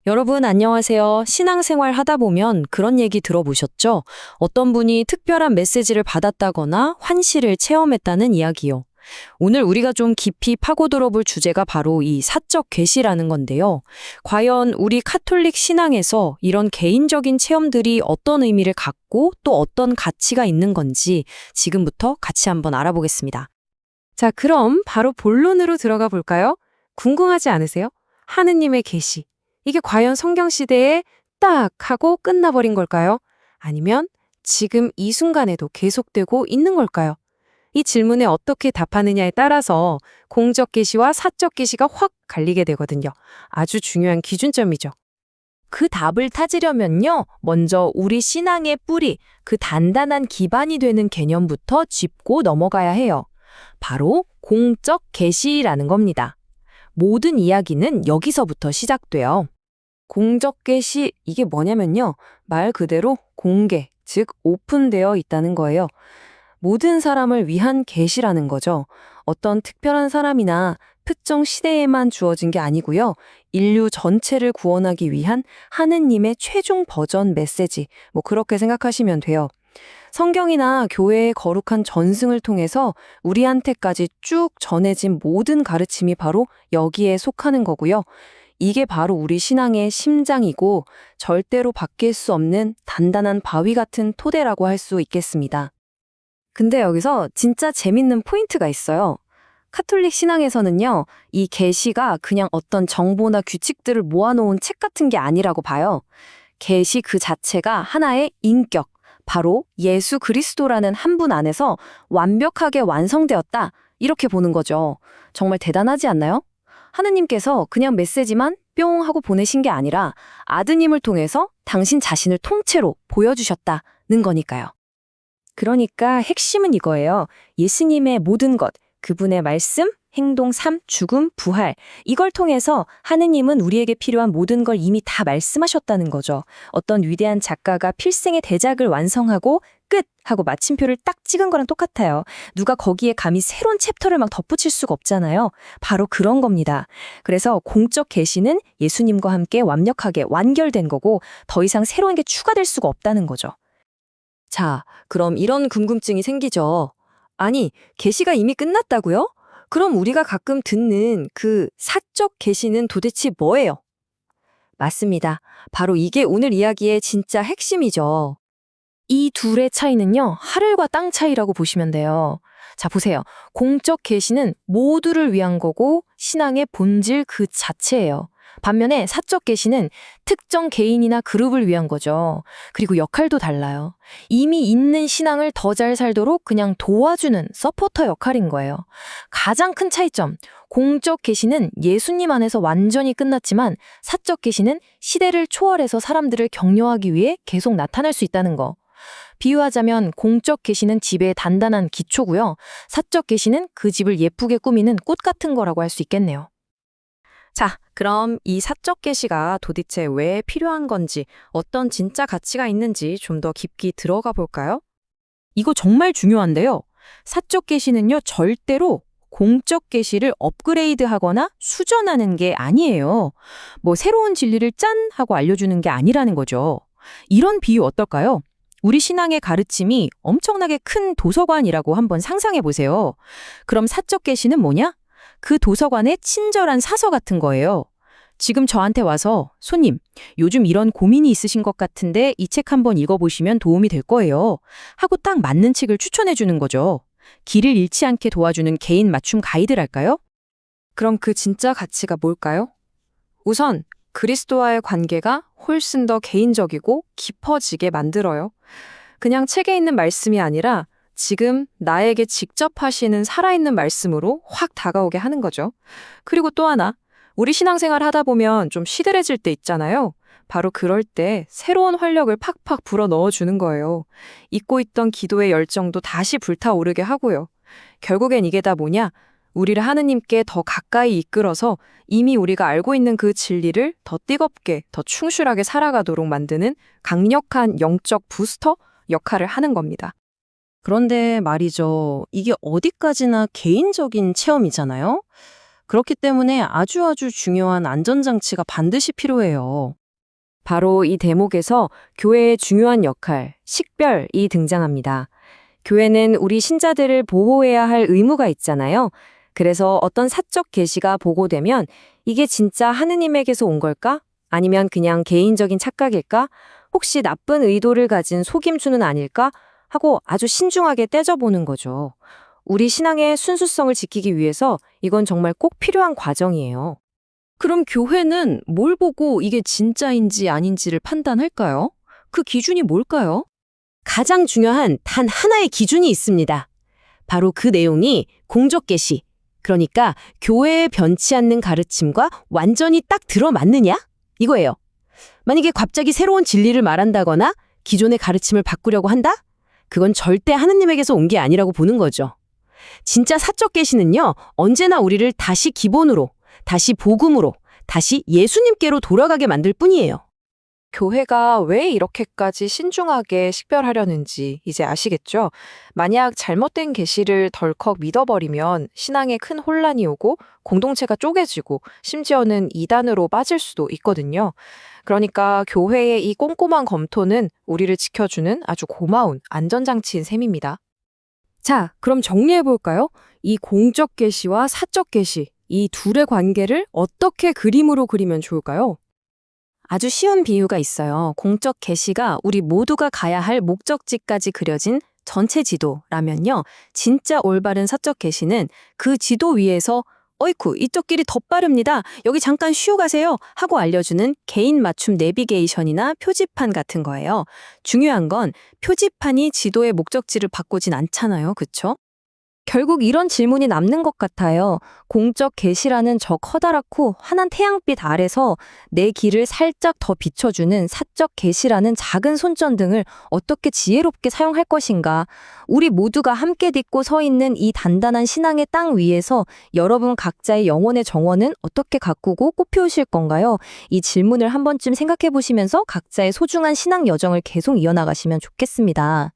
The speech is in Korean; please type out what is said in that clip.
여러분 안녕하세요. 신앙생활 하다 보면 그런 얘기 들어보셨죠? 어떤 분이 특별한 메시지를 받았다거나 환시를 체험했다는 이야기요. 오늘 우리가 좀 깊이 파고들어 볼 주제가 바로 이 사적 계시라는 건데요. 과연 우리 카톨릭 신앙에서 이런 개인적인 체험들이 어떤 의미를 갖고 또 어떤 가치가 있는 건지 지금부터 같이 한번 알아보겠습니다. 자, 그럼 바로 본론으로 들어가 볼까요? 궁금하지 않으세요? 하느님의 계시. 이게 과연 성경 시대에 딱 하고 끝나버린 걸까요? 아니면 지금 이 순간에도 계속되고 있는 걸까요? 이 질문에 어떻게 답하느냐에 따라서 공적 계시와 사적 계시가 확 갈리게 되거든요. 아주 중요한 기준점이죠. 그 답을 찾으려면요, 먼저 우리 신앙의 뿌리, 그 단단한 기반이 되는 개념부터 짚고 넘어가야 해요. 바로 공적 계시라는 겁니다. 모든 이야기는 여기서부터 시작돼요. 공적 계시, 이게 뭐냐면요. 말 그대로 공개, 즉 오픈되어 있다는 거예요. 모든 사람을 위한 계시라는 거죠. 어떤 특별한 사람이나 특정 시대에만 주어진 게 아니고요. 인류 전체를 구원하기 위한 하느님의 최종 버전 메시지, 그렇게 생각하시면 돼요. 성경이나 교회의 거룩한 전승을 통해서 우리한테까지 쭉 전해진 모든 가르침이 바로 여기에 속하는 거고요. 이게 바로 우리 신앙의 심장이고 절대로 바뀔 수 없는 단단한 바위 같은 토대라고 할 수 있겠습니다. 근데 여기서 진짜 재밌는 포인트가 있어요. 카톨릭 신앙에서는요, 이 계시가 그냥 어떤 정보나 규칙들을 모아놓은 책 같은 게 아니라고 봐요. 계시 그 자체가 하나의 인격, 바로 예수 그리스도라는 한 분 안에서 완벽하게 완성되었다, 이렇게 보는 거죠. 정말 대단하지 않나요? 하느님께서 그냥 메시지만 뿅 하고 보내신 게 아니라 아드님을 통해서 당신 자신을 통째로 보여주셨다는 거니까요. 그러니까 핵심은 이거예요. 예수님의 모든 것, 그분의 말씀, 행동, 삶, 죽음, 부활, 이걸 통해서 하느님은 우리에게 필요한 모든 걸 이미 다 말씀하셨다는 거죠. 어떤 위대한 작가가 필생의 대작을 완성하고 끝! 하고 마침표를 딱 찍은 거랑 똑같아요. 누가 거기에 감히 새로운 챕터를 막 덧붙일 수가 없잖아요. 바로 그런 겁니다. 그래서 공적 계시는 예수님과 함께 완벽하게 완결된 거고 더 이상 새로운 게 추가될 수가 없다는 거죠. 자, 그럼 이런 궁금증이 생기죠. 아니, 계시가 이미 끝났다고요? 그럼 우리가 가끔 듣는 그 사적 계시는 도대체 뭐예요? 맞습니다. 바로 이게 오늘 이야기의 진짜 핵심이죠. 이 둘의 차이는요, 하늘과 땅 차이라고 보시면 돼요. 자, 보세요. 공적 계시는 모두를 위한 거고 신앙의 본질 그 자체예요. 반면에 사적 계시는 특정 개인이나 그룹을 위한 거죠. 그리고 역할도 달라요. 이미 있는 신앙을 더 잘 살도록 그냥 도와주는 서포터 역할인 거예요. 가장 큰 차이점, 공적 계시는 예수님 안에서 완전히 끝났지만 사적 계시는 시대를 초월해서 사람들을 격려하기 위해 계속 나타날 수 있다는 거. 비유하자면 공적 계시는 집의 단단한 기초고요. 사적 계시는 그 집을 예쁘게 꾸미는 꽃 같은 거라고 할 수 있겠네요. 자, 그럼 이 사적 계시가 도대체 왜 필요한 건지, 어떤 진짜 가치가 있는지 좀 더 깊게 들어가 볼까요? 이거 정말 중요한데요. 사적 계시는요, 절대로 공적 계시를 업그레이드하거나 수정하는 게 아니에요. 새로운 진리를 짠 하고 알려주는 게 아니라는 거죠. 이런 비유 어떨까요? 우리 신앙의 가르침이 엄청나게 큰 도서관이라고 한번 상상해 보세요. 그럼 사적 계시는 뭐냐? 그 도서관의 친절한 사서 같은 거예요. 지금 저한테 와서 손님, 요즘 이런 고민이 있으신 것 같은데 이 책 한번 읽어보시면 도움이 될 거예요. 하고 딱 맞는 책을 추천해 주는 거죠. 길을 잃지 않게 도와주는 개인 맞춤 가이드랄까요? 그럼 그 진짜 가치가 뭘까요? 우선 그리스도와의 관계가 훨씬 더 개인적이고 깊어지게 만들어요. 그냥 책에 있는 말씀이 아니라 지금 나에게 직접 하시는 살아있는 말씀으로 확 다가오게 하는 거죠. 그리고 또 하나, 우리 신앙생활 하다 보면 좀 시들해질 때 있잖아요. 바로 그럴 때 새로운 활력을 팍팍 불어 넣어주는 거예요. 잊고 있던 기도의 열정도 다시 불타오르게 하고요. 결국엔 이게 다 뭐냐? 우리를 하느님께 더 가까이 이끌어서 이미 우리가 알고 있는 그 진리를 더 뜨겁게, 더 충실하게 살아가도록 만드는 강력한 영적 부스터 역할을 하는 겁니다. 그런데 말이죠. 이게 어디까지나 개인적인 체험이잖아요. 그렇기 때문에 아주 중요한 안전장치가 반드시 필요해요. 바로 이 대목에서 교회의 중요한 역할, 식별이 등장합니다. 교회는 우리 신자들을 보호해야 할 의무가 있잖아요. 그래서 어떤 사적 계시가 보고되면 이게 진짜 하느님에게서 온 걸까? 아니면 그냥 개인적인 착각일까? 혹시 나쁜 의도를 가진 속임수는 아닐까? 하고 아주 신중하게 떼져보는 거죠. 우리 신앙의 순수성을 지키기 위해서 이건 정말 꼭 필요한 과정이에요. 그럼 교회는 뭘 보고 이게 진짜인지 아닌지를 판단할까요? 그 기준이 뭘까요? 가장 중요한 단 하나의 기준이 있습니다. 바로 그 내용이 공적 계시, 그러니까 교회에 변치 않는 가르침과 완전히 딱 들어맞느냐? 이거예요. 만약에 갑자기 새로운 진리를 말한다거나 기존의 가르침을 바꾸려고 한다? 그건 절대 하느님에게서 온 게 아니라고 보는 거죠. 진짜 사적 계시는요, 언제나 우리를 다시 기본으로, 다시 복음으로, 다시 예수님께로 돌아가게 만들 뿐이에요. 교회가 왜 이렇게까지 신중하게 식별하려는지 이제 아시겠죠? 만약 잘못된 계시를 덜컥 믿어버리면 신앙에 큰 혼란이 오고 공동체가 쪼개지고 심지어는 이단으로 빠질 수도 있거든요. 그러니까 교회의 이 꼼꼼한 검토는 우리를 지켜주는 아주 고마운 안전장치인 셈입니다. 자, 그럼 정리해볼까요? 이 공적 계시와 사적 계시, 이 둘의 관계를 어떻게 그림으로 그리면 좋을까요? 아주 쉬운 비유가 있어요. 공적 계시가 우리 모두가 가야 할 목적지까지 그려진 전체 지도라면요. 진짜 올바른 사적 계시는 그 지도 위에서 어이쿠, 이쪽 길이 더 빠릅니다. 여기 잠깐 쉬고 가세요. 하고 알려주는 개인 맞춤 내비게이션이나 표지판 같은 거예요. 중요한 건 표지판이 지도의 목적지를 바꾸진 않잖아요. 그쵸? 결국 이런 질문이 남는 것 같아요. 공적 계시라는 저 커다랗고 환한 태양빛 아래서 내 길을 살짝 더 비춰주는 사적 계시라는 작은 손전등을 어떻게 지혜롭게 사용할 것인가. 우리 모두가 함께 딛고 서 있는 이 단단한 신앙의 땅 위에서 여러분 각자의 영혼의 정원은 어떻게 가꾸고 꽃피우실 건가요? 이 질문을 한 번쯤 생각해 보시면서 각자의 소중한 신앙 여정을 계속 이어나가시면 좋겠습니다.